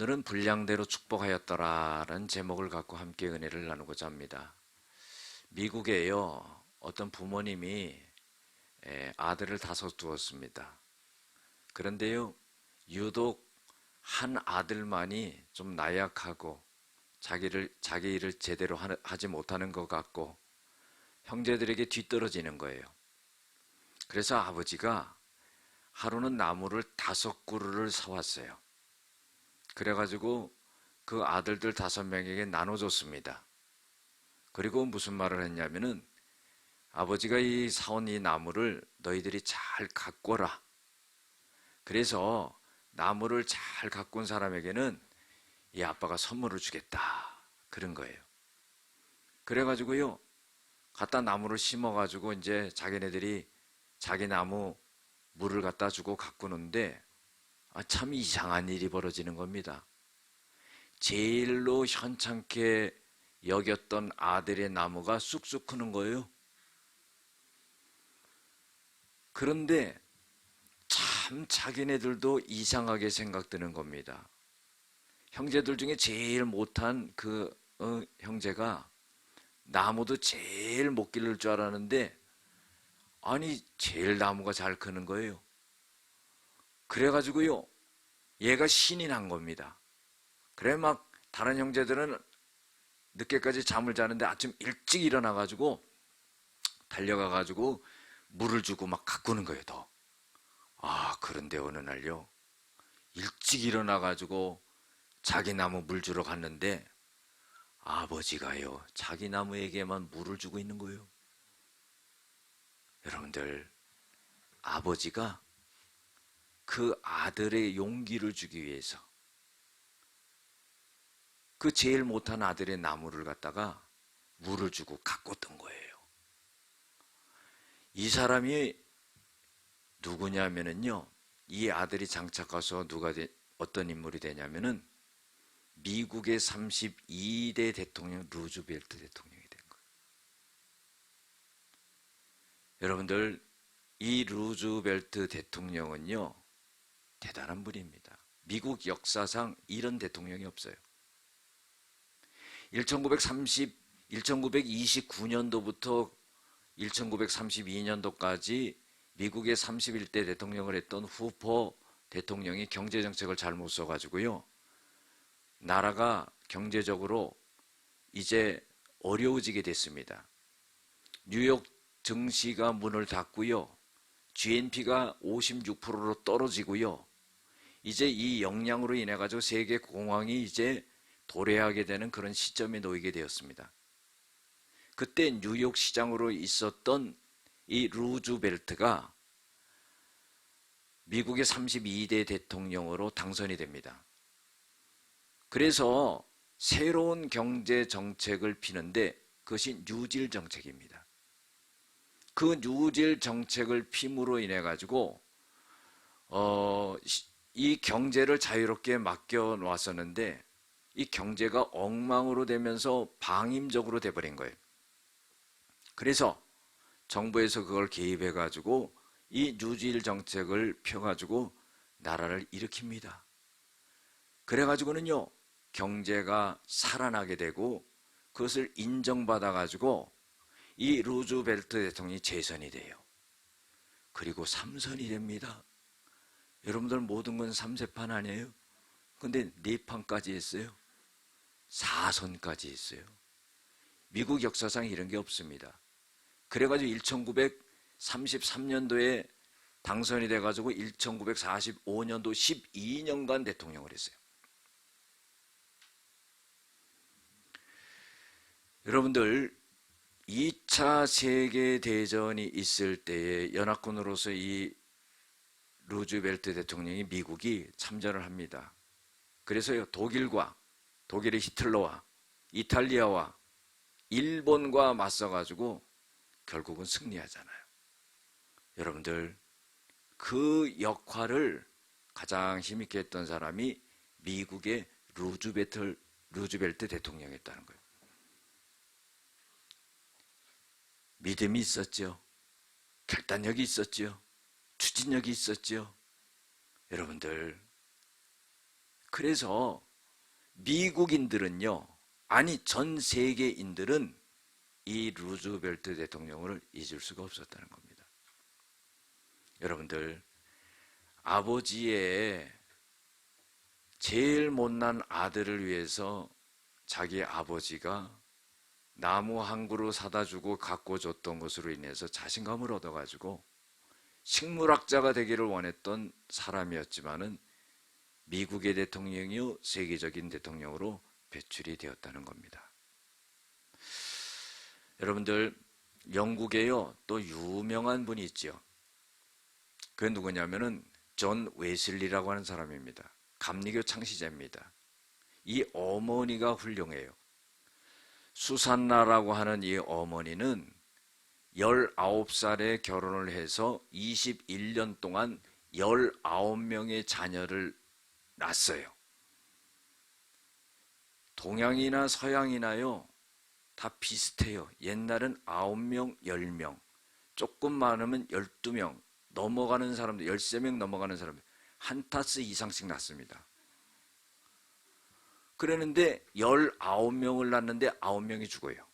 오늘은 분량대로 축복하였더라라는 제목을 갖고 함께 은혜를 나누고자 합니다. 미국에요, 어떤 부모님이 아들을 5 두었습니다. 그런데요, 유독 한 아들만이 좀 나약하고 자기 일을 제대로 하지 못하는 것 같고 형제들에게 뒤떨어지는 거예요. 그래서 아버지가 하루는 나무를 5그루를 사왔어요. 그래가지고 그 아들들 5명에게 나눠줬습니다. 그리고 무슨 말을 했냐면은 아버지가 사온 이 나무를 너희들이 잘 가꿔라. 그래서 나무를 잘 가꾼 사람에게는 이 아빠가 선물을 주겠다. 그런 거예요. 그래가지고요, 갖다 나무를 심어가지고 이제 자기네들이 자기 나무 물을 갖다 주고 가꾸는데 참 이상한 일이 벌어지는 겁니다. 제일로 현찮게 여겼던 아들의 나무가 쑥쑥 크는 거예요. 그런데 참 자기네들도 이상하게 생각드는 겁니다. 형제들 중에 제일 못한 그 형제가 나무도 제일 못 기를 줄 알았는데 아니 제일 나무가 잘 크는 거예요. 그래가지고요, 얘가 신이 난 겁니다. 그래 막 다른 형제들은 늦게까지 잠을 자는데 아침 일찍 일어나가지고 달려가가지고 물을 주고 막 가꾸는 거예요, 더. 그런데 어느 날요, 일찍 일어나가지고 자기 나무 물 주러 갔는데 아버지가요, 자기 나무에게만 물을 주고 있는 거예요. 여러분들, 아버지가 그 아들의 용기를 주기 위해서 그 제일 못한 아들의 나무를 갖다가 물을 주고 가꿨던 거예요. 이 사람이 누구냐면은요, 이 아들이 장착가서 어떤 인물이 되냐면은 미국의 32대 대통령 루즈벨트 대통령이 된 거예요. 여러분들, 이 루즈벨트 대통령은요, 대단한 분입니다. 미국 역사상 이런 대통령이 없어요. 1929년도부터 1932년도까지 미국의 31대 대통령을 했던 후퍼 대통령이 경제정책을 잘못 써가지고요, 나라가 경제적으로 이제 어려워지게 됐습니다. 뉴욕 증시가 문을 닫고요, GNP가 56%로 떨어지고요, 이제 이 영향으로 인해 가지고 세계 공황이 이제 도래하게 되는 그런 시점에 놓이게 되었습니다. 그때 뉴욕 시장으로 있었던 이 루즈벨트가 미국의 32대 대통령으로 당선이 됩니다. 그래서 새로운 경제 정책을 피는데 그것이 뉴딜 정책입니다. 그 뉴딜 정책을 핌으로 인해 가지고 이 경제를 자유롭게 맡겨 놨었는데 이 경제가 엉망으로 되면서 방임적으로 돼버린 거예요. 그래서 정부에서 그걸 개입해 가지고 이 뉴딜 정책을 펴가지고 나라를 일으킵니다. 그래 가지고는요, 경제가 살아나게 되고 그것을 인정받아 가지고 이 루즈벨트 대통령이 재선이 돼요. 그리고 3선이 됩니다. 여러분들 모든 건 3세판 아니에요? 근데 4판까지 했어요. 4선까지 했어요. 미국 역사상 이런 게 없습니다. 그래가지고 1933년도에 당선이 돼가지고 1945년도 12년간 대통령을 했어요. 여러분들, 2차 세계대전이 있을 때에 연합군으로서 이 루즈벨트 대통령이 미국이 참전을 합니다. 그래서요, 독일의 히틀러와 이탈리아와 일본과 맞서가지고 결국은 승리하잖아요. 여러분들, 그 역할을 가장 힘있게 했던 사람이 미국의 루즈벨트 대통령이었다는 거예요. 믿음이 있었죠. 결단력이 있었죠. 추진력이 있었죠. 여러분들, 그래서 미국인들은요, 아니 전 세계인들은 이 루즈벨트 대통령을 잊을 수가 없었다는 겁니다. 여러분들, 아버지의 제일 못난 아들을 위해서 자기 아버지가 나무 한 그루 사다 주고 갖고 줬던 것으로 인해서 자신감을 얻어가지고 식물학자가 되기를 원했던 사람이었지만은 미국의 대통령이요 세계적인 대통령으로 배출이 되었다는 겁니다. 여러분들, 영국에요 또 유명한 분이 있죠. 그게 누구냐면은 존 웨슬리라고 하는 사람입니다. 감리교 창시자입니다. 이 어머니가 훌륭해요. 수산나라고 하는 이 어머니는 19살에 결혼을 해서 21년 동안 19명의 자녀를 낳았어요. 동양이나 서양이나요 다 비슷해요. 옛날은 9명, 10명, 조금 많으면 12명 넘어가는 사람들, 13명 넘어가는 사람들 한 타스 이상씩 낳습니다. 그러는데 19명을 낳는데 9명이 죽어요.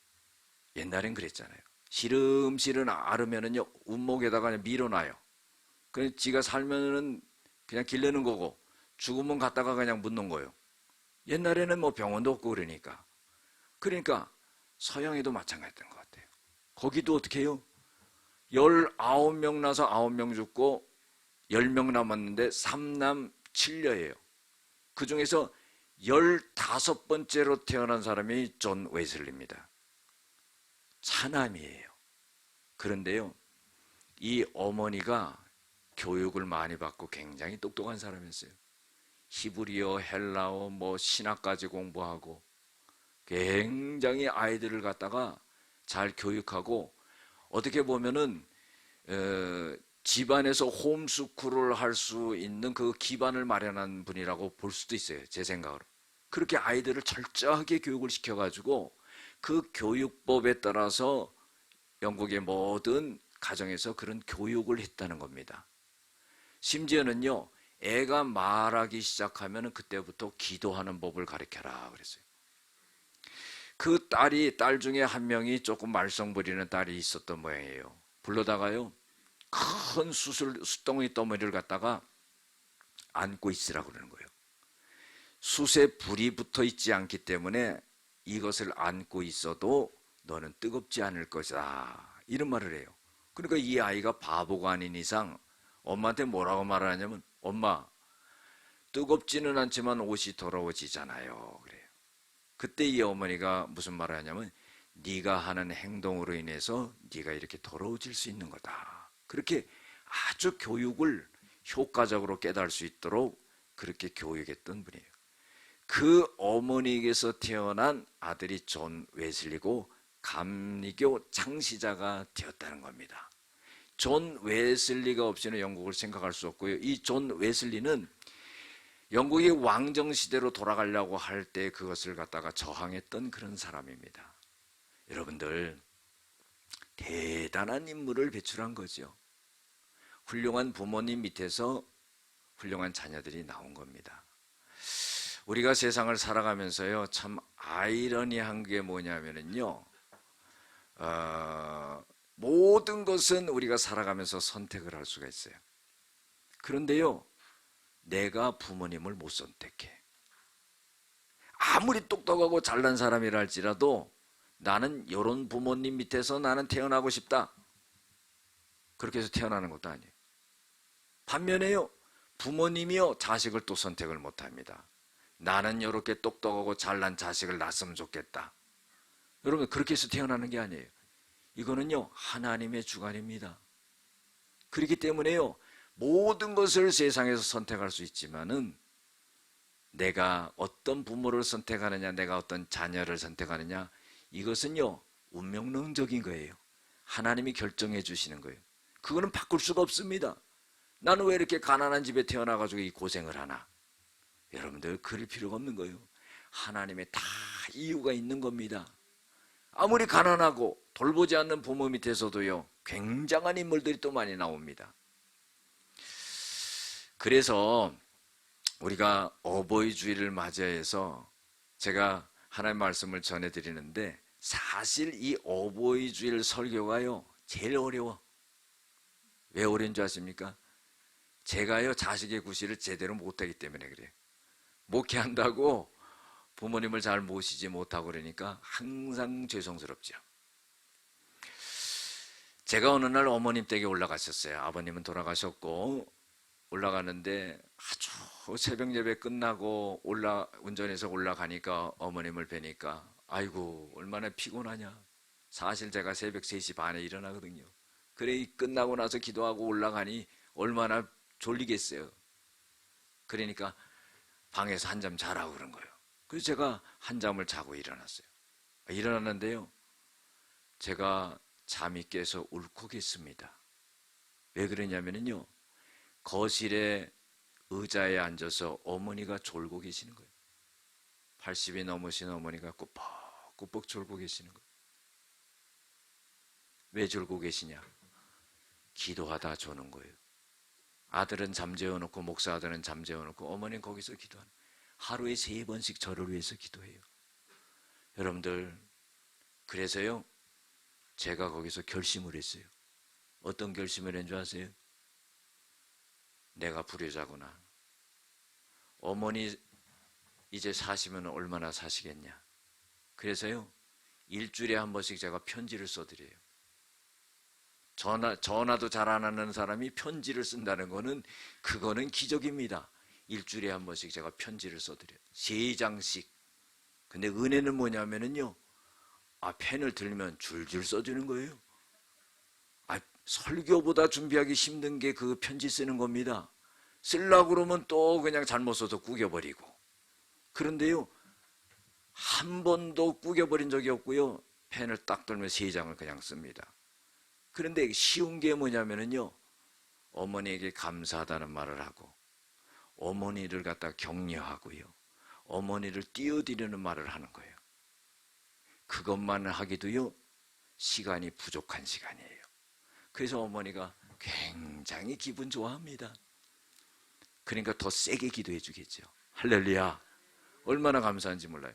옛날엔 그랬잖아요. 시름시름 앓으면은요 운목에다가 그냥 밀어놔요. 그냥 지가 살면은 그냥 기르는 거고 죽으면 갖다가 그냥 묻는 거예요. 옛날에는 뭐 병원도 없고 그러니까 서양에도 마찬가지였던 것 같아요. 거기도 어떻게 해요? 19명 나서 9명 죽고 10명 남았는데 3남 7녀예요. 그 중에서 15번째로 태어난 사람이 존 웨슬리입니다. 차남이에요. 그런데요, 이 어머니가 교육을 많이 받고 굉장히 똑똑한 사람이었어요. 히브리어, 헬라어, 뭐 신학까지 공부하고 굉장히 아이들을 갖다가 잘 교육하고 어떻게 보면은 집안에서 홈스쿨을 할 수 있는 그 기반을 마련한 분이라고 볼 수도 있어요. 제 생각으로. 그렇게 아이들을 철저하게 교육을 시켜가지고 그 교육법에 따라서 영국의 모든 가정에서 그런 교육을 했다는 겁니다. 심지어는요, 애가 말하기 시작하면 그때부터 기도하는 법을 가르쳐라 그랬어요. 그 딸 중에 한 명이 조금 말썽 부리는 딸이 있었던 모양이에요. 불러다가요, 큰 숯덩이 더미를 갖다가 안고 있으라고 그러는 거예요. 숯에 불이 붙어 있지 않기 때문에 이것을 안고 있어도 너는 뜨겁지 않을 것이다. 이런 말을 해요. 그러니까 이 아이가 바보가 아닌 이상 엄마한테 뭐라고 말하냐면, 엄마, 뜨겁지는 않지만 옷이 더러워지잖아요. 그래요. 그때 이 어머니가 무슨 말을 하냐면, 네가 하는 행동으로 인해서 네가 이렇게 더러워질 수 있는 거다. 그렇게 아주 교육을 효과적으로 깨달을 수 있도록 그렇게 교육했던 분이에요. 그 어머니에게서 태어난 아들이 존 웨슬리고 감리교 창시자가 되었다는 겁니다. 존 웨슬리가 없이는 영국을 생각할 수 없고요. 이 존 웨슬리는 영국이 왕정 시대로 돌아가려고 할 때 그것을 갖다가 저항했던 그런 사람입니다. 여러분들, 대단한 인물을 배출한 거죠. 훌륭한 부모님 밑에서 훌륭한 자녀들이 나온 겁니다. 우리가 세상을 살아가면서요, 참 아이러니한 게 뭐냐면요, 모든 것은 우리가 살아가면서 선택을 할 수가 있어요. 그런데요, 내가 부모님을 못 선택해. 아무리 똑똑하고 잘난 사람이라 할지라도 나는 이런 부모님 밑에서 나는 태어나고 싶다. 그렇게 해서 태어나는 것도 아니에요. 반면에요, 부모님이요, 자식을 또 선택을 못 합니다. 나는 이렇게 똑똑하고 잘난 자식을 낳았으면 좋겠다. 여러분, 그렇게 해서 태어나는 게 아니에요. 이거는요, 하나님의 주관입니다. 그렇기 때문에요, 모든 것을 세상에서 선택할 수 있지만은 내가 어떤 부모를 선택하느냐, 내가 어떤 자녀를 선택하느냐, 이것은요, 운명론적인 거예요. 하나님이 결정해 주시는 거예요. 그거는 바꿀 수가 없습니다. 나는 왜 이렇게 가난한 집에 태어나가지고 이 고생을 하나? 여러분들, 그럴 필요가 없는 거예요. 하나님의 다 이유가 있는 겁니다. 아무리 가난하고 돌보지 않는 부모 밑에서도요, 굉장한 인물들이 또 많이 나옵니다. 그래서 우리가 어버이 주일을 맞이해서 제가 하나님의 말씀을 전해드리는데 사실 이 어버이 주일 설교가요 제일 어려워. 왜 어려운 줄 아십니까? 제가요 자식의 구실을 제대로 못하기 때문에 그래요. 목회한다고 부모님을 잘 모시지 못하고 그러니까 항상 죄송스럽죠. 제가 어느 날 어머님 댁에 올라갔었어요. 아버님은 돌아가셨고 올라가는데 아주 새벽 예배 끝나고 운전해서 올라가니까 어머님을 뵈니까 아이고 얼마나 피곤하냐. 사실 제가 새벽 3시 반에 일어나거든요. 그래 끝나고 나서 기도하고 올라가니 얼마나 졸리겠어요. 그러니까 방에서 한잠 자라고 그런 거예요. 그래서 제가 한잠을 자고 일어났어요. 일어났는데요 제가 잠이 깨서 울컥했습니다. 왜 그러냐면요 거실에 의자에 앉아서 어머니가 졸고 계시는 거예요. 80이 넘으신 어머니가 꾸벅꾸벅 졸고 계시는 거예요. 왜 졸고 계시냐? 기도하다 조는 거예요. 아들은 잠재워놓고 목사 아들은 잠재워놓고 어머니는 거기서 기도하는 거예요. 하루에 3번씩 저를 위해서 기도해요. 여러분들 그래서요 제가 거기서 결심을 했어요. 어떤 결심을 한 줄 아세요? 내가 불효자구나. 어머니 이제 사시면 얼마나 사시겠냐. 그래서요 일주일에 한 번씩 제가 편지를 써드려요. 전화도 잘 안 하는 사람이 편지를 쓴다는 거는 그거는 기적입니다. 일주일에 한 번씩 제가 편지를 써드려요. 3장씩. 근데 은혜는 뭐냐면요 펜을 들면 줄줄 써주는 거예요. 설교보다 준비하기 힘든 게 그 편지 쓰는 겁니다. 쓰려고 그러면 또 그냥 잘못 써서 구겨버리고. 그런데요 한 번도 구겨버린 적이 없고요 펜을 딱 들면 3장을 그냥 씁니다. 그런데 쉬운 게 뭐냐면요 어머니에게 감사하다는 말을 하고 어머니를 갖다 격려하고요 어머니를 띄워드리는 말을 하는 거예요. 그것만 하기도요 시간이 부족한 시간이에요. 그래서 어머니가 굉장히 기분 좋아합니다. 그러니까 더 세게 기도해 주겠죠. 할렐루야. 얼마나 감사한지 몰라요.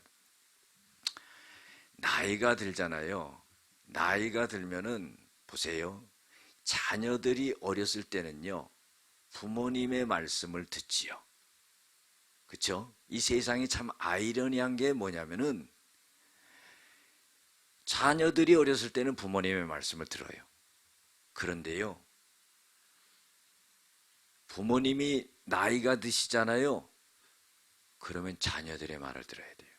나이가 들잖아요. 나이가 들면은 보세요. 자녀들이 어렸을 때는요 부모님의 말씀을 듣지요. 그렇죠? 이 세상이 참 아이러니한 게 뭐냐면은 자녀들이 어렸을 때는 부모님의 말씀을 들어요. 그런데요 부모님이 나이가 드시잖아요. 그러면 자녀들의 말을 들어야 돼요.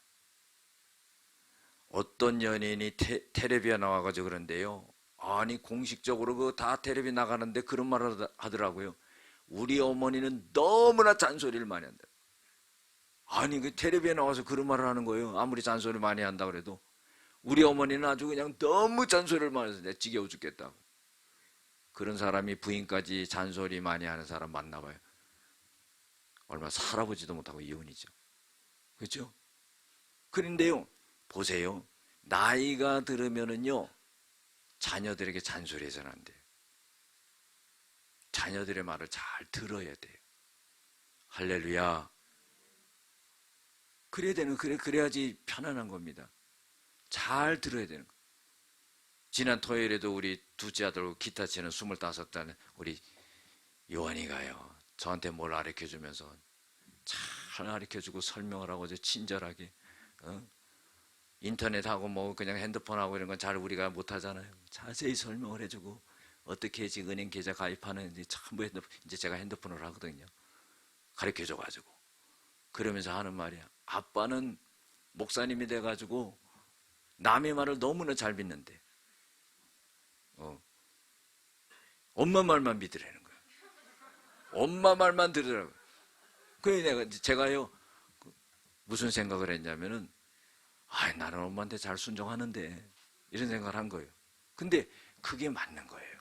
어떤 연예인이 텔레비에 나와가지고 그런데요 아니 공식적으로 그 다 텔레비 나가는데 그런 말을 하더라고요. 우리 어머니는 너무나 잔소리를 많이 한다. 아니 그 텔레비에 나와서 그런 말을 하는 거예요. 아무리 잔소리 많이 한다 그래도 우리 어머니는 아주 그냥 너무 잔소리를 많이 해서 내가 지겨워 죽겠다고. 그런 사람이 부인까지 잔소리 많이 하는 사람 맞나 봐요. 얼마 살아보지도 못하고 이혼이죠. 그렇죠? 그런데요 보세요. 나이가 들으면은요 자녀들에게 잔소리해서는 안 돼요. 자녀들의 말을 잘 들어야 돼요. 할렐루야. 그래야지 편안한 겁니다. 잘 들어야 되는 거예요. 지난 토요일에도 우리 둘째 아들 기타 치는 25살짜리 우리 요한이가요 저한테 뭘 가르쳐주면서 잘 가르쳐주고 설명을 하고 친절하게 인터넷하고 뭐 그냥 핸드폰하고 이런 건 잘 우리가 못하잖아요. 자세히 설명을 해주고 어떻게 해야지 은행 계좌 가입하는지 전부 이제 제가 핸드폰으로 하거든요. 가르쳐줘가지고 그러면서 하는 말이야. 아빠는 목사님이 돼가지고 남의 말을 너무나 잘 믿는데 엄마 말만 믿으라는 거예요. 엄마 말만 들으라고. 그래서 제가요 무슨 생각을 했냐면은 나는 엄마한테 잘 순종하는데 이런 생각을 한 거예요. 근데 그게 맞는 거예요.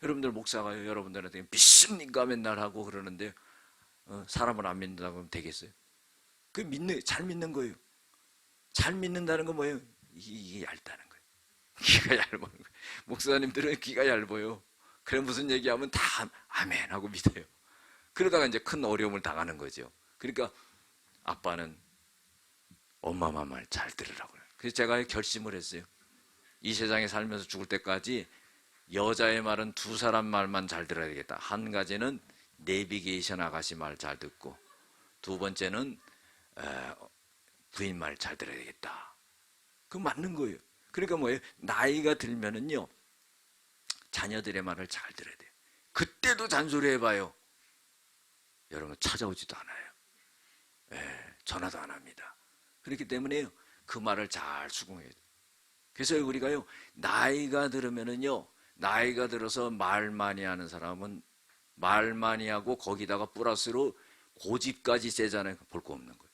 여러분들 목사가요 여러분들한테 믿습니까 맨날 하고 그러는데 사람을 안 믿는다고 하면 되겠어요? 잘 믿는 거예요. 잘 믿는다는 건 뭐예요? 이게 얇다는 거예요. 귀가 얇은 거예요. 목사님들은 귀가 얇아요. 그래 무슨 얘기하면 다 아멘 하고 믿어요. 그러다가 이제 큰 어려움을 당하는 거죠. 그러니까 아빠는 엄마 말 잘 들으라고요. 그래서 제가 결심을 했어요. 이 세상에 살면서 죽을 때까지 여자의 말은 두 사람 말만 잘 들어야 되겠다. 한 가지는 내비게이션 아가씨 말 잘 듣고, 두 번째는 부인 말 잘 들어야 되겠다. 그거 맞는 거예요. 그러니까 뭐예요? 나이가 들면은요, 자녀들의 말을 잘 들어야 돼요. 그때도 잔소리 해봐요. 여러분 찾아오지도 않아요. 전화도 안 합니다. 그렇기 때문에요, 그 말을 잘 수긍해야 돼요. 그래서 우리가요, 나이가 들으면은요, 나이가 들어서 말 많이 하는 사람은 말 많이 하고 거기다가 플러스로 고집까지 세잖아요. 볼 거 없는 거예요.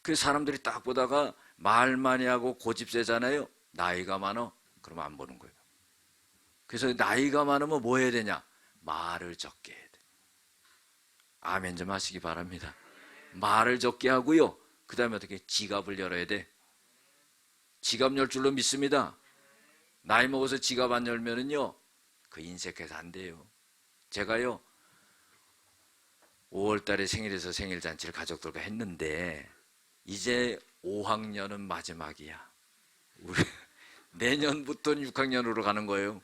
그 사람들이 딱 보다가 말 많이 하고 고집 세잖아요. 나이가 많아? 그러면 안 보는 거예요. 그래서 나이가 많으면 뭐 해야 되냐? 말을 적게 해야 돼. 아멘 좀 하시기 바랍니다. 말을 적게 하고요, 그 다음에 어떻게? 지갑을 열어야 돼. 지갑 열 줄로 믿습니다. 나이 먹어서 지갑 안 열면은요, 그 인색해서 안 돼요. 제가요, 5월 달에 생일에서 생일잔치를 가족들과 했는데, 이제 5학년은 마지막이야. 우리 내년부터는 6학년으로 가는 거예요.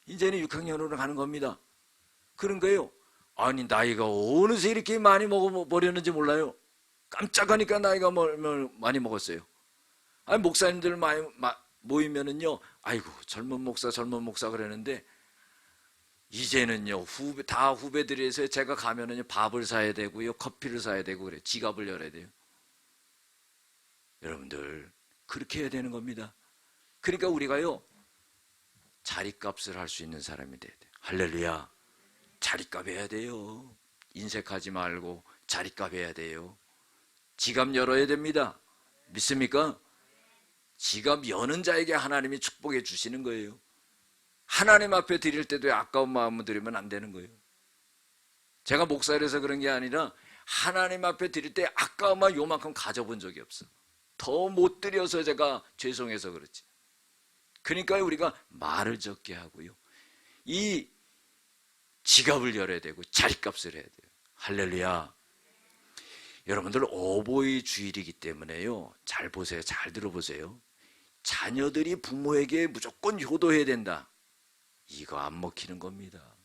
이제는 6학년으로 가는 겁니다. 그런 거예요. 아니, 나이가 어느새 이렇게 많이 먹어버렸는지 몰라요. 깜짝하니까 나이가 많이 먹었어요. 아니, 목사님들 많이 모이면은요, 아이고, 젊은 목사 그러는데, 이제는요, 다 후배들이 해서 제가 가면은요, 밥을 사야 되고요, 커피를 사야 되고, 그래요. 지갑을 열어야 돼요. 여러분들, 그렇게 해야 되는 겁니다. 그러니까 우리가요, 자리값을 할 수 있는 사람이 돼야 돼요. 할렐루야. 자리값 해야 돼요. 인색하지 말고 자리값 해야 돼요. 지갑 열어야 됩니다. 믿습니까? 지갑 여는 자에게 하나님이 축복해 주시는 거예요. 하나님 앞에 드릴 때도 아까운 마음을 드리면 안 되는 거예요. 제가 목사라서 그런 게 아니라 하나님 앞에 드릴 때 아까운 마음 요만큼 가져본 적이 없어. 더 못 드려서 제가 죄송해서 그렇지. 그러니까 우리가 말을 적게 하고요, 이 지갑을 열어야 되고 자리값을 해야 돼요. 할렐루야. 여러분들 어버이 주일이기 때문에요, 잘 보세요. 잘 들어보세요. 자녀들이 부모에게 무조건 효도해야 된다, 이거 안 먹히는 겁니다.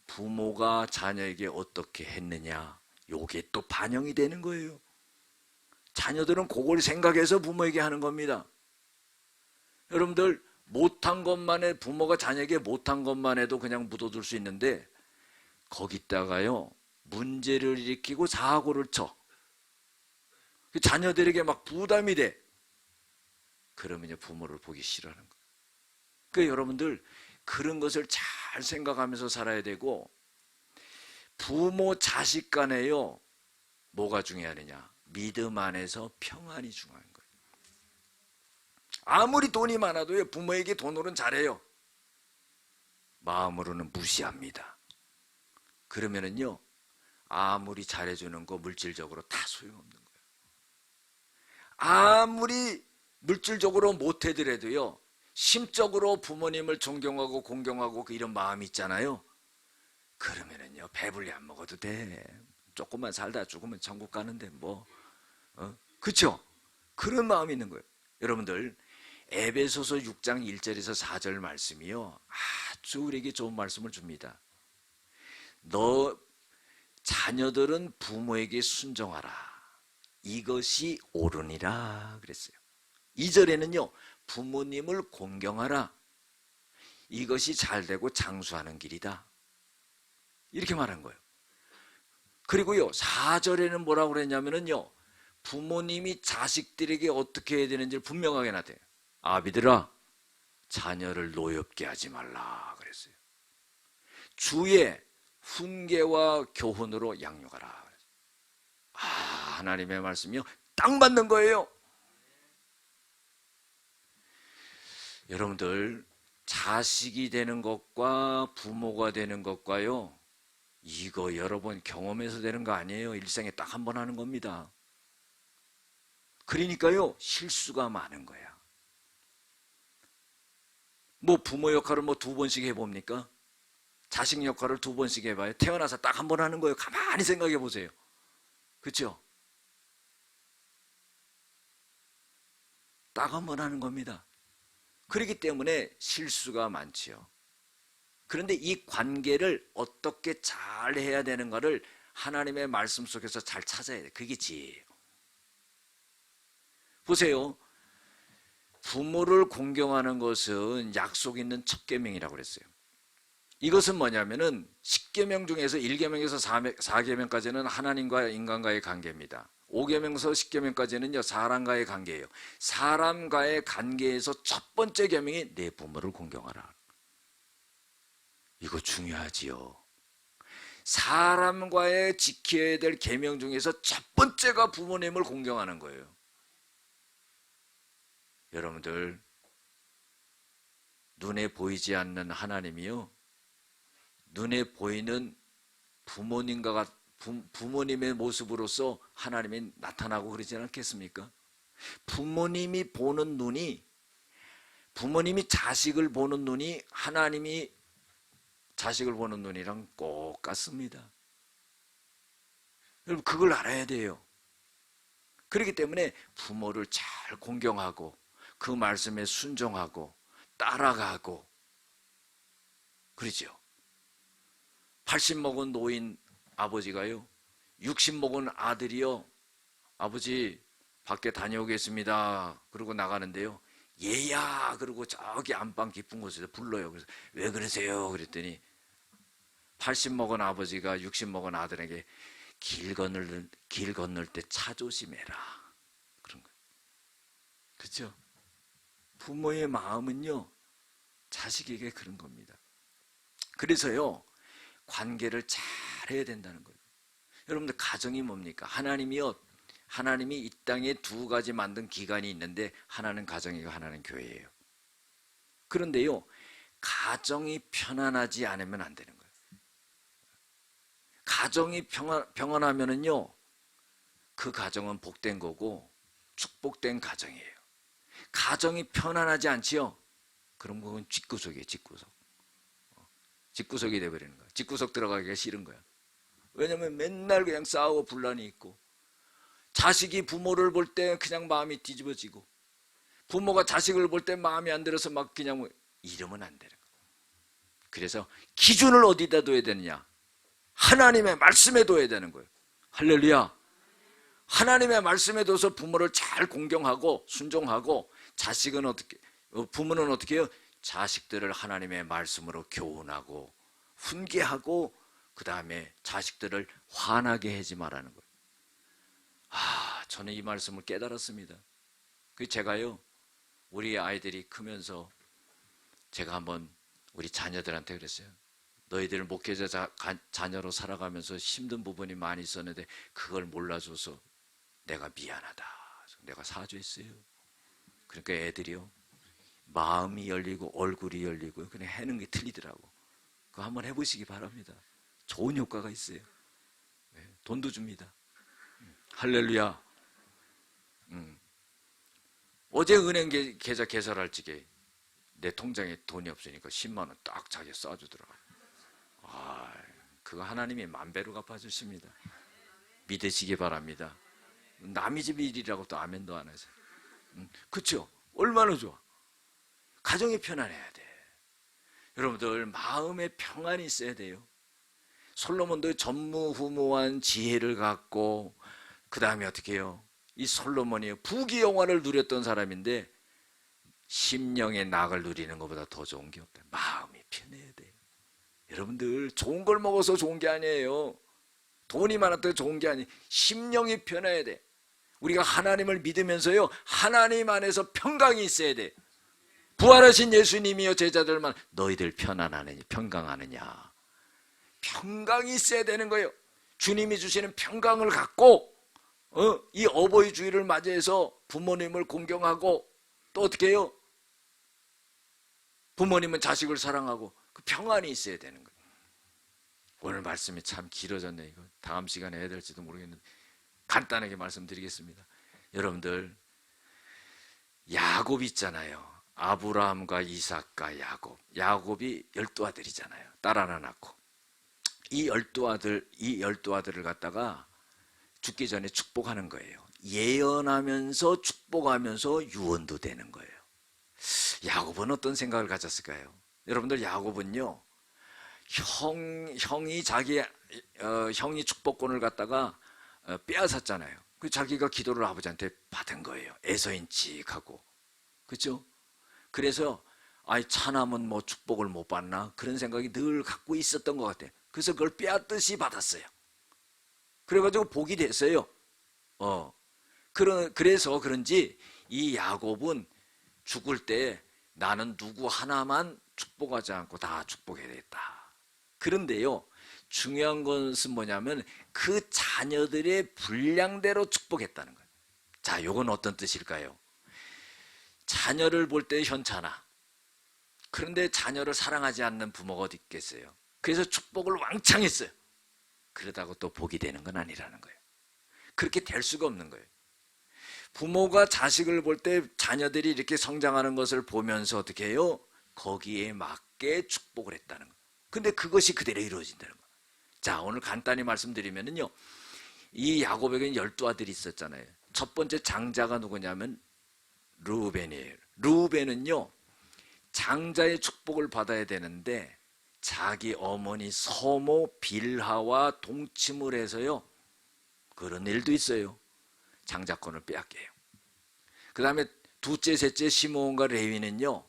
부모가 자녀에게 어떻게 했느냐, 요게 또 반영이 되는 거예요. 자녀들은 그걸 생각해서 부모에게 하는 겁니다. 여러분들 못한 것만 해, 부모가 자녀에게 못한 것만 해도 그냥 묻어둘 수 있는데, 거기다가요 문제를 일으키고 사고를 쳐, 자녀들에게 막 부담이 돼. 그러면 부모를 보기 싫어하는 거예요. 그러니까 여러분들 그런 것을 잘 생각하면서 살아야 되고, 부모 자식 간에요, 뭐가 중요하느냐? 믿음 안에서 평안이 중요한 거예요. 아무리 돈이 많아도요, 부모에게 돈으로는 잘해요. 마음으로는 무시합니다. 그러면은요, 아무리 잘해주는 거 물질적으로 다 소용없는 거예요. 아무리 물질적으로 못해드려도요, 심적으로 부모님을 존경하고 공경하고 이런 마음이 있잖아요. 그러면은요, 배불리 안 먹어도 돼. 조금만 살다 죽으면 천국 가는데 뭐, 그쵸? 그런 마음이 있는 거예요. 여러분들, 에베소서 6장 1절에서 4절 말씀이요, 아주 우리에게 좋은 말씀을 줍니다. 너 자녀들은 부모에게 순종하라, 이것이 옳으니라 그랬어요. 2절에는요, 부모님을 공경하라, 이것이 잘되고 장수하는 길이다, 이렇게 말한 거예요. 그리고요, 4절에는 뭐라고 그랬냐면요, 부모님이 자식들에게 어떻게 해야 되는지를 분명하게 나타내요. 아비들아, 자녀를 노엽게 하지 말라 그랬어요. 주의 훈계와 교훈으로 양육하라. 하나님의 말씀이요, 딱 맞는 거예요. 여러분들, 자식이 되는 것과 부모가 되는 것과요, 이거 여러 번 경험해서 되는 거 아니에요. 일생에 딱 한 번 하는 겁니다. 그러니까요, 실수가 많은 거야. 뭐 부모 역할을 뭐 2번씩 해봅니까? 자식 역할을 2번씩 해봐요? 태어나서 딱 한 번 하는 거예요. 가만히 생각해 보세요. 그렇죠? 딱 한 번 하는 겁니다. 그렇기 때문에 실수가 많지요. 그런데 이 관계를 어떻게 잘 해야 되는가를 하나님의 말씀 속에서 잘 찾아야 돼. 그게 지혜예요. 보세요. 부모를 공경하는 것은 약속 있는 첫 계명이라고 그랬어요. 이것은 뭐냐면은 10계명 중에서 1계명에서 4계명까지는 하나님과 인간과의 관계입니다. 5계명에서 10계명까지는요 사람과의 관계예요. 사람과의 관계에서 첫 번째 계명이 내 부모를 공경하라. 이거 중요하지요. 사람과의 지켜야 될 계명 중에서 첫 번째가 부모님을 공경하는 거예요. 여러분들 눈에 보이지 않는 하나님이요 눈에 보이는 부모님의 모습으로서 하나님이 나타나고 그러지 않겠습니까? 부모님이 보는 눈이 부모님이 자식을 보는 눈이 하나님이 자식을 보는 눈이랑 꼭 같습니다. 여러분 그걸 알아야 돼요. 그렇기 때문에 부모를 잘 공경하고 그 말씀에 순종하고 따라가고 그러죠. 80 먹은 노인 아버지가요 60 먹은 아들이요 아버지 밖에 다녀오겠습니다 그러고 나가는데요 얘야 그러고 저기 안방 깊은 곳에서 불러요. 그래서 왜 그러세요 그랬더니 80 먹은 아버지가 60 먹은 아들에게 길 건널 때 차 조심해라 그런 거예요. 그렇죠? 부모의 마음은요 자식에게 그런 겁니다. 그래서요 관계를 잘 해야 된다는 거예요. 여러분들 가정이 뭡니까? 하나님이 이 땅에 두 가지 만든 기관이 있는데 하나는 가정이고 하나는 교회예요. 그런데요 가정이 편안하지 않으면 안 되는 거예요. 가정이 평안하면은요 그 가정은 복된 거고 축복된 가정이에요. 가정이 편안하지 않지요? 그럼 그건 집구석이에요. 집구석이 돼버리는 거야. 집구석 들어가기가 싫은 거야. 왜냐면 맨날 그냥 싸우고 분란이 있고 자식이 부모를 볼 때 그냥 마음이 뒤집어지고 부모가 자식을 볼 때 마음이 안 들어서 막 그냥 이러면 안 되는 거야. 그래서 기준을 어디다 둬야 되느냐? 하나님의 말씀에 둬야 되는 거예요. 할렐루야. 하나님의 말씀에 둬서 부모를 잘 공경하고 순종하고 부모는 어떻게 해요? 자식들을 하나님의 말씀으로 교훈하고 훈계하고 그 다음에 자식들을 화나게 하지 말라는 거예요. 저는 이 말씀을 깨달았습니다. 제가요 우리 아이들이 크면서 제가 한번 우리 자녀들한테 그랬어요. 너희들 목회자 자녀로 살아가면서 힘든 부분이 많이 있었는데 그걸 몰라줘서 내가 미안하다. 내가 사죄했어요. 그러니까 애들이요 마음이 열리고 얼굴이 열리고 그냥 하는 게 틀리더라고. 그거 한번 해보시기 바랍니다. 좋은 효과가 있어요. 돈도 줍니다. 할렐루야. 어제 은행 계좌 개설할 적에 내 통장에 돈이 없으니까 10만 원 딱 자기 쏴주더라고. 그거 하나님이 만배로 갚아주십니다. 믿으시기 바랍니다. 남의 집 일이라고 또 아멘도 안 하세요. 그렇죠? 얼마나 좋아. 가정이 편안해야 돼. 여러분들 마음에 평안이 있어야 돼요. 솔로몬도 전무후무한 지혜를 갖고 그 다음에 어떻게 해요? 이 솔로몬이 부귀영화를 누렸던 사람인데 심령의 낙을 누리는 것보다 더 좋은 게 없다. 마음이 편해야 돼요. 여러분들 좋은 걸 먹어서 좋은 게 아니에요. 돈이 많았다고 좋은 게 아니에요. 심령이 편해야 돼. 우리가 하나님을 믿으면서요 하나님 안에서 평강이 있어야 돼. 부활하신 예수님이요 제자들만 너희들 편안하느냐 평강하느냐 평강이 있어야 되는 거예요. 주님이 주시는 평강을 갖고 이 어버이 주일을 맞이해서 부모님을 공경하고 또 어떻게 해요? 부모님은 자식을 사랑하고 그 평안이 있어야 되는 거예요. 오늘 말씀이 참 길어졌네. 이거 다음 시간에 해야 될지도 모르겠는데 간단하게 말씀드리겠습니다. 여러분들 야곱 있잖아요. 아브라함과 이삭과 야곱이 12아들이잖아요. 딸 하나 낳고 이 12아들을 갖다가 죽기 전에 축복하는 거예요. 예언하면서 축복하면서 유언도 되는 거예요. 야곱은 어떤 생각을 가졌을까요? 여러분들, 야곱은요, 형이 축복권을 갖다가 빼앗았잖아요. 그 자기가 기도를 아버지한테 받은 거예요. 애서인칙하고. 그렇죠? 그래서 차남은 뭐 축복을 못 받나 그런 생각이 늘 갖고 있었던 것 같아요. 그래서 그걸 빼앗듯이 받았어요. 그래가지고 복이 됐어요. 그래서 그런지 이 야곱은 죽을 때 나는 누구 하나만 축복하지 않고 다 축복해야 되겠다. 그런데요, 중요한 것은 뭐냐면 그 자녀들의 분량대로 축복했다는 거예요. 자, 요건 어떤 뜻일까요? 자녀를 볼 때 현찮아. 그런데 자녀를 사랑하지 않는 부모가 어디 있겠어요? 그래서 축복을 왕창 했어요. 그러다고 또 복이 되는 건 아니라는 거예요. 그렇게 될 수가 없는 거예요. 부모가 자식을 볼 때 자녀들이 이렇게 성장하는 것을 보면서 어떻게 해요? 거기에 맞게 축복을 했다는 거예요. 근데 그것이 그대로 이루어진다는 거예요. 자, 오늘 간단히 말씀드리면요, 이 야곱에게는 12아들이 있었잖아요. 첫 번째 장자가 누구냐면 르우벤이에요. 르우벤은요, 장자의 축복을 받아야 되는데 자기 어머니 서모 빌하와 동침을 해서요, 그런 일도 있어요. 장자권을 빼앗겨요. 그 다음에 둘째, 셋째 시므온과 레위는요,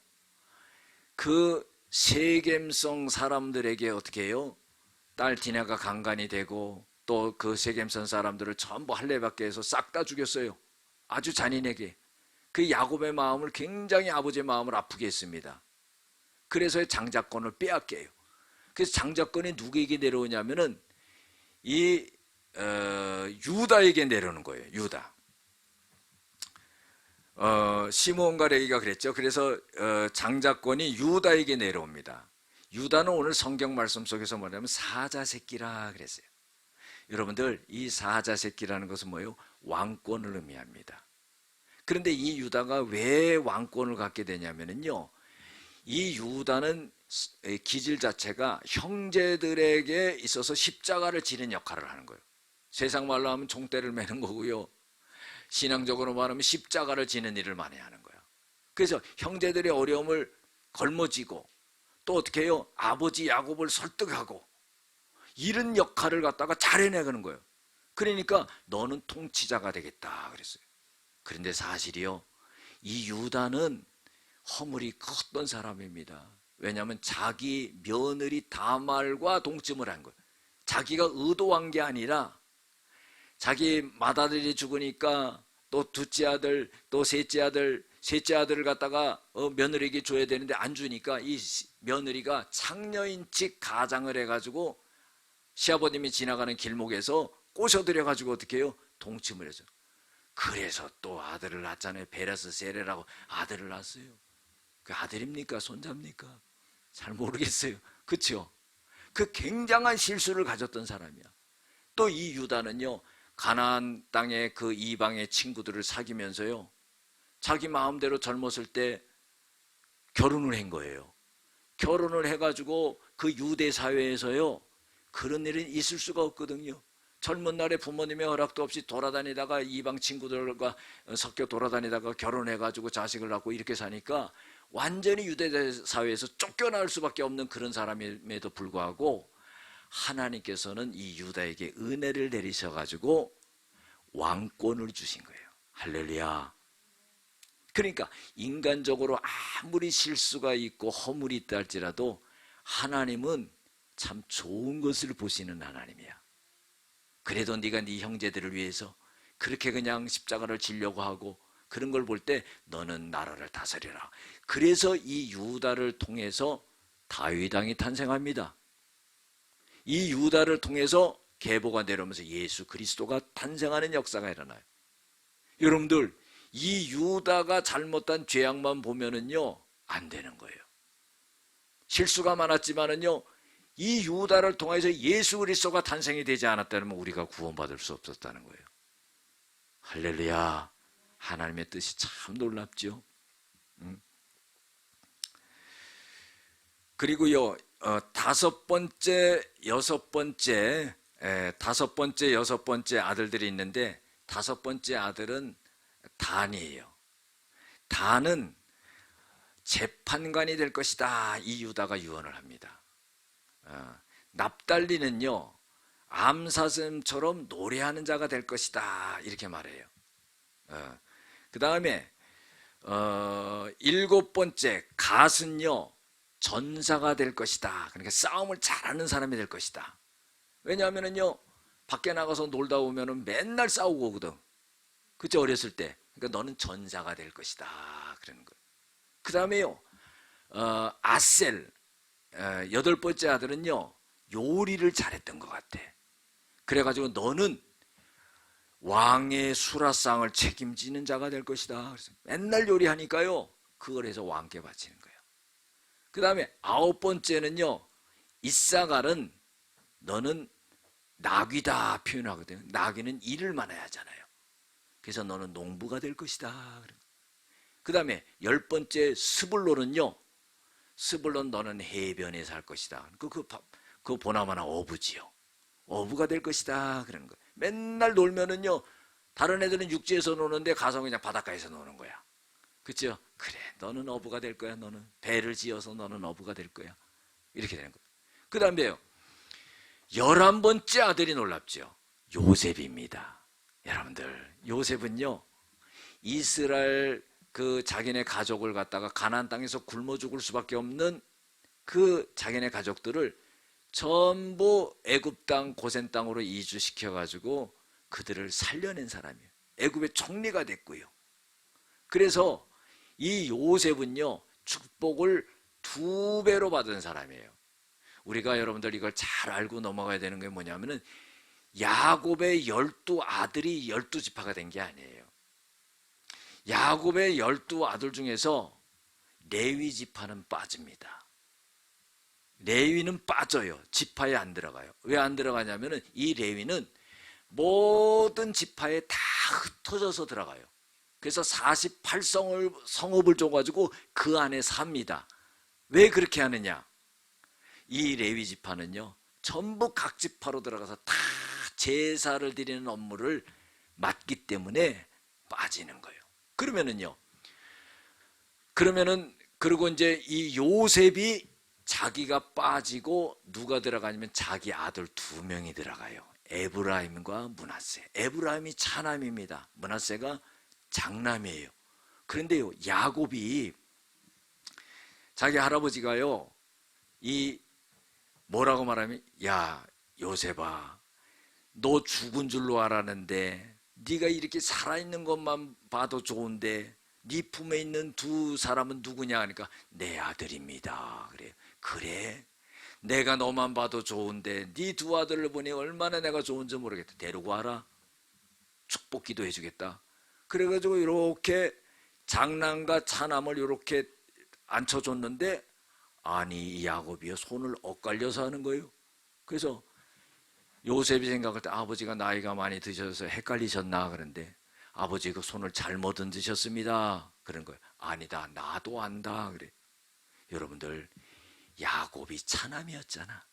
그 세겜성 사람들에게 어떻게 해요? 딸 디나가 강간이 되고 또 그 세겜성 사람들을 전부 할례받게 해서 싹 다 죽였어요. 아주 잔인하게. 그 야곱의 마음을, 굉장히 아버지의 마음을 아프게 했습니다. 그래서 장자권을 빼앗겨요. 그래서 장자권이 누구에게 내려오냐면은 유다에게 내려오는 거예요. 유다. 시므온과 레위가 그랬죠. 그래서 장자권이 유다에게 내려옵니다. 유다는 오늘 성경 말씀 속에서 뭐냐면 사자 새끼라 그랬어요. 여러분들, 이 사자 새끼라는 것은 뭐예요? 왕권을 의미합니다. 그런데 이 유다가 왜 왕권을 갖게 되냐면요, 이 유다는 기질 자체가 형제들에게 있어서 십자가를 지는 역할을 하는 거예요. 세상 말로 하면 총대를 매는 거고요, 신앙적으로 말하면 십자가를 지는 일을 많이 하는 거예요. 그래서 형제들의 어려움을 걸머쥐고 또 어떻게 해요? 아버지 야곱을 설득하고 이런 역할을 갖다가 잘 해내는 거예요. 그러니까 너는 통치자가 되겠다 그랬어요. 그런데 사실이요, 이 유다는 허물이 컸던 사람입니다. 왜냐하면 자기 며느리 다말과 동침을 한 거예요. 자기가 의도한 게 아니라 자기 맏아들이 죽으니까 또 둘째 아들, 또 셋째 아들을 갖다가 며느리에게 줘야 되는데 안 주니까 이 며느리가 창녀인칙 가장을 해가지고 시아버님이 지나가는 길목에서 꼬셔들여가지고 어떻게 해요? 동침을 해서. 그래서 또 아들을 낳았잖아요. 베레스 세레라고 아들을 낳았어요. 그 아들입니까? 손자입니까? 잘 모르겠어요. 그렇죠? 그 굉장한 실수를 가졌던 사람이야. 또 이 유다는요, 가나안 땅의 그 이방의 친구들을 사귀면서요, 자기 마음대로 젊었을 때 결혼을 한 거예요. 결혼을 해가지고 그 유대 사회에서요, 그런 일은 있을 수가 없거든요. 젊은 날에 부모님의 허락도 없이 돌아다니다가 이방 친구들과 섞여 돌아다니다가 결혼해가지고 자식을 낳고 이렇게 사니까 완전히 유대 사회에서 쫓겨날 수밖에 없는 그런 사람임에도 불구하고 하나님께서는 이 유다에게 은혜를 내리셔가지고 왕권을 주신 거예요. 할렐루야. 그러니까 인간적으로 아무리 실수가 있고 허물이 있다 할지라도 하나님은 참 좋은 것을 보시는 하나님이야. 그래도 네가 네 형제들을 위해서 그렇게 그냥 십자가를 지려고 하고 그런 걸 볼 때 너는 나라를 다스리라. 그래서 이 유다를 통해서 다윗 왕이 탄생합니다. 이 유다를 통해서 계보가 내려오면서 예수 그리스도가 탄생하는 역사가 일어나요. 여러분들, 이 유다가 잘못한 죄악만 보면은요, 안 되는 거예요. 실수가 많았지만은요, 이 유다를 통해서 예수 그리스도가 탄생이 되지 않았다면 우리가 구원받을 수 없었다는 거예요. 할렐루야. 하나님의 뜻이 참 놀랍죠. 그리고요, 다섯 번째, 여섯 번째 다섯 번째, 여섯 번째 아들들이 있는데 다섯 번째 아들은 단이에요. 단은 재판관이 될 것이다. 이 유다가 유언을 합니다. 납달리는요, 암사슴처럼 노래하는 자가 될 것이다. 이렇게 말해요. 그 다음에 일곱 번째 갓은요, 전사가 될 것이다. 그러니까 싸움을 잘하는 사람이 될 것이다. 왜냐하면요, 밖에 나가서 놀다 오면은 맨날 싸우고 오거든. 그쵸, 어렸을 때. 그러니까 너는 전사가 될 것이다. 그러는 거예요. 그 다음에요, 아셀, 여덟 번째 아들은요, 요리를 잘했던 것 같아. 그래가지고 너는 왕의 수라상을 책임지는 자가 될 것이다. 그래서 맨날 요리하니까요, 그걸 해서 왕께 바치는 거예요. 그 다음에 아홉 번째는요, 이사갈은 너는 나귀다 표현하거든요. 나귀는 일을 많아야 하잖아요. 그래서 너는 농부가 될 것이다. 그 다음에 열 번째 스불론은요, 스불론 너는 해변에 살 것이다. 그 보나마나 어부지요. 어부가 될 것이다. 그러는 거예요. 맨날 놀면은요, 다른 애들은 육지에서 노는데 가서 그냥 바닷가에서 노는 거야. 그렇죠? 그래, 너는 어부가 될 거야. 너는 배를 지어서 너는 어부가 될 거야. 이렇게 되는 거예요. 그 다음에요, 11번째 아들이 놀랍죠. 요셉입니다. 여러분들, 요셉은요, 이스라엘 그 자기네 가족을 갖다가 가나안 땅에서 굶어 죽을 수밖에 없는 그 자기네 가족들을 전부 애굽 땅 고센 땅으로 이주시켜 가지고 그들을 살려낸 사람이에요. 애굽의 총리가 됐고요. 그래서 이 요셉은요, 축복을 2배로 받은 사람이에요. 우리가 여러분들 이걸 잘 알고 넘어가야 되는 게 뭐냐면은, 야곱의 12아들이 12지파가 된 게 아니에요. 야곱의 12아들 중에서 레위 지파는 빠집니다. 레위는 빠져요. 지파에 안 들어가요. 왜 안 들어가냐면은, 이 레위는 모든 지파에 다 흩어져서 들어가요. 그래서 48성읍을 줘가지고 그 안에 삽니다. 왜 그렇게 하느냐? 이 레위 지파는요, 전부 각 지파로 들어가서 다 제사를 드리는 업무를 맡기 때문에 빠지는 거예요. 그리고 이제 이 요셉이 자기가 빠지고 누가 들어가냐면 자기 아들 2명이 들어가요. 에브라임과 므낫세. 에브라임이 차남입니다. 므낫세가 장남이에요. 그런데요, 야곱이 자기 할아버지가요, 뭐라고 말하면, 야 요셉아, 너 죽은 줄로 알았는데 네가 이렇게 살아있는 것만 봐도 좋은데 네 품에 있는 2 사람은 누구냐 하니까 내 아들입니다. 그래 내가 너만 봐도 좋은데 네 2 아들을 보니 얼마나 내가 좋은지 모르겠다. 데리고 와라. 축복 기도해 주겠다. 그래가지고 이렇게 장남과 차남을 이렇게 앉혀줬는데, 아니 이 야곱이요, 손을 엇갈려서 하는 거예요. 그래서 요셉이 생각할 때, 아버지가 나이가 많이 드셔서 헷갈리셨나 그런데, 아버지 그 손을 잘못 얹으셨습니다. 그런 거예요. 아니다, 나도 안다. 그래. 여러분들, 야곱이 차남이었잖아.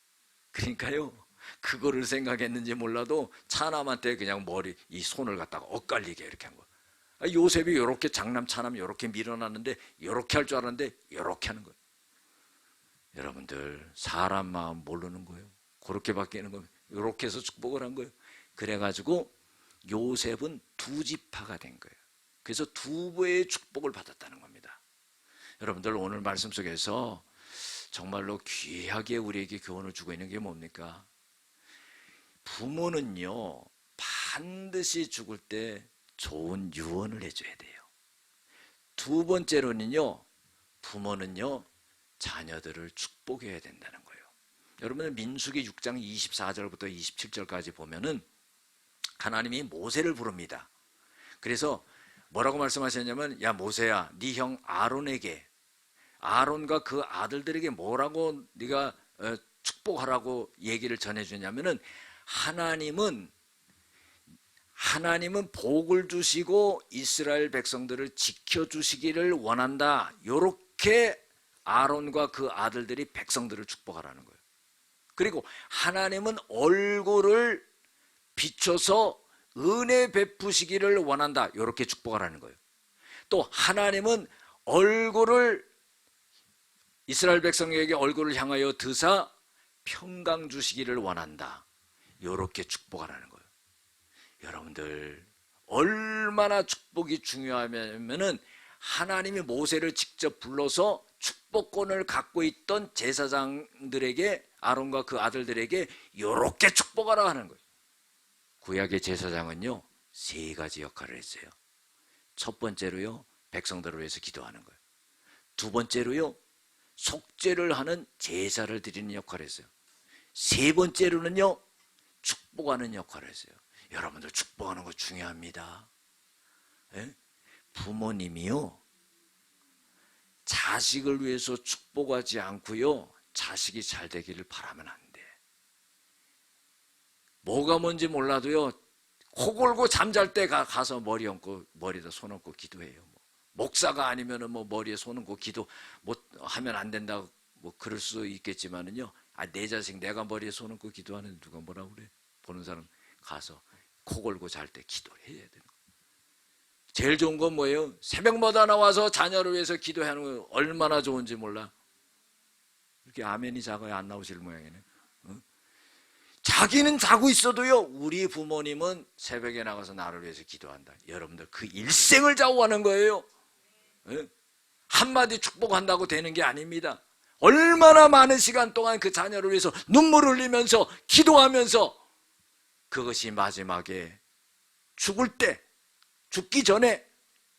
그러니까요, 그거를 생각했는지 몰라도 차남한테 그냥 이 손을 갖다가 엇갈리게 이렇게 한 거예요. 요셉이 이렇게 장남 차남 이렇게 밀어놨는데 이렇게 할 줄 알았는데 이렇게 하는 거예요. 여러분들, 사람 마음 모르는 거예요. 그렇게 바뀌는 거예요. 이렇게 해서 축복을 한 거예요. 그래가지고 요셉은 2지파가 된 거예요. 그래서 2배의 축복을 받았다는 겁니다. 여러분들, 오늘 말씀 속에서 정말로 귀하게 우리에게 교훈을 주고 있는 게 뭡니까? 부모는요, 반드시 죽을 때 좋은 유언을 해줘야 돼요. 2번째로는요, 부모는요, 자녀들을 축복해야 된다는 거예요. 여러분, 민수기 6장 24절부터 27절까지 보면은 하나님이 모세를 부릅니다. 그래서 뭐라고 말씀하셨냐면, 야 모세야, 네 형 아론에게, 아론과 그 아들들에게 뭐라고 네가 축복하라고 얘기를 전해주냐면은, 하나님은 복을 주시고 이스라엘 백성들을 지켜주시기를 원한다. 이렇게 아론과 그 아들들이 백성들을 축복하라는 거예요. 그리고 하나님은 얼굴을 비춰서 은혜 베푸시기를 원한다. 이렇게 축복을 하는 거예요. 또 하나님은 얼굴을 이스라엘 백성에게 얼굴을 향하여 드사 평강 주시기를 원한다. 이렇게 축복을 하는 거예요. 여러분들 얼마나 축복이 중요하냐면은 하나님이 모세를 직접 불러서 축복권을 갖고 있던 제사장들에게 아론과 그 아들들에게 이렇게 축복하라 하는 거예요. 구약의 제사장은요 3가지 역할을 했어요. 첫 번째로요 백성들을 위해서 기도하는 거예요. 두 번째로요 속죄를 하는 제사를 드리는 역할을 했어요. 세 번째로는요 축복하는 역할을 했어요. 여러분들 축복하는 거 중요합니다. 예? 부모님이요 자식을 위해서 축복하지 않고요 자식이 잘 되기를 바라면 안 돼. 뭐가 뭔지 몰라도요 코 골고 잠잘 때 가서 머리 얹고 머리에다 손 얹고 기도해요. 목사가 아니면은 머리에 손 얹고 기도 못 하면 안 된다고 그럴 수 있겠지만은요 내 자식 내가 머리에 손 얹고 기도하는데 누가 뭐라 그래? 보는 사람 가서 코 골고 잘 때 기도를 해야 되는 거예요. 제일 좋은 건 뭐예요? 새벽마다 나와서 자녀를 위해서 기도하는 거 얼마나 좋은지 몰라. 이렇게 아멘이 작아야 안 나오실 모양이네. 자기는 자고 있어도요 우리 부모님은 새벽에 나가서 나를 위해서 기도한다. 여러분들 그 일생을 좌우하는 거예요. 한마디 축복한다고 되는 게 아닙니다. 얼마나 많은 시간 동안 그 자녀를 위해서 눈물 흘리면서 기도하면서 그것이 마지막에 죽을 때 죽기 전에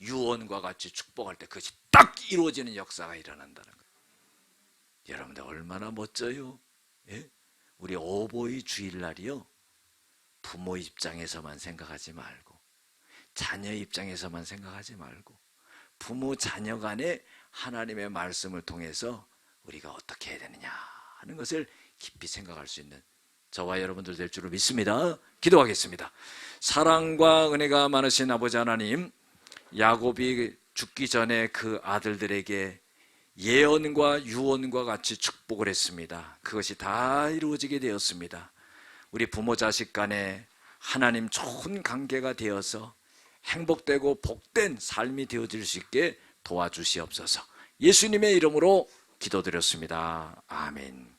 유언과 같이 축복할 때 그것이 딱 이루어지는 역사가 일어난다는 거예요. 여러분들 얼마나 멋져요. 예? 우리 어버이 주일날이요 부모 입장에서만 생각하지 말고 자녀 입장에서만 생각하지 말고 부모 자녀 간에 하나님의 말씀을 통해서 우리가 어떻게 해야 되느냐 하는 것을 깊이 생각할 수 있는 저와 여러분들 될 줄을 믿습니다. 기도하겠습니다. 사랑과 은혜가 많으신 아버지 하나님, 야곱이 죽기 전에 그 아들들에게 예언과 유언과 같이 축복을 했습니다. 그것이 다 이루어지게 되었습니다. 우리 부모 자식 간에 하나님 좋은 관계가 되어서 행복되고 복된 삶이 되어질 수 있게 도와주시옵소서. 예수님의 이름으로 기도드렸습니다. 아멘.